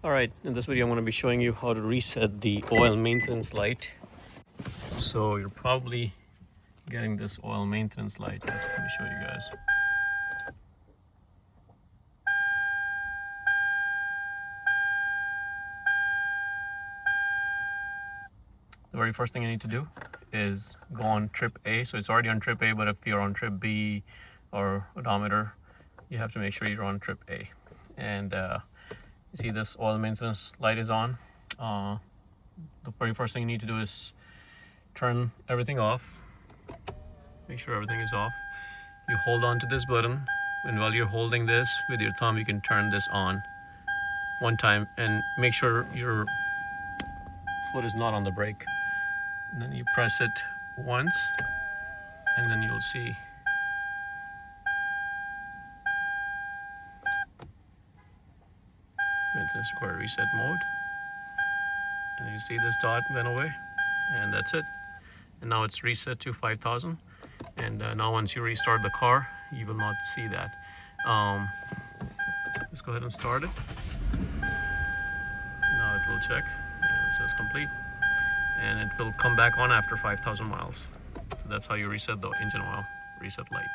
Alright, in this video I'm going to be showing you how to reset the oil maintenance light. So you're probably getting this oil maintenance light. Let me show you guys. The very first thing you need to do is go on trip A. So it's already on trip A, but if you're on trip B or odometer, you have to make sure you're on trip A. And you see this oil maintenance light is on. The very first thing you need to do is turn everything off. Make sure everything is off. You hold on to this button, and while you're holding this with your thumb, you can turn this on one time and make sure your foot is not on the brake. And then you press it once, and then you'll see maintenance required reset mode. And you see this dot went away, and that's it. And now it's reset to 5,000. And now once you restart the car, you will not see that. Let's go ahead and start it. Now it will check, and it says complete. And it will come back on after 5,000 miles. So that's how you reset the engine oil reset light.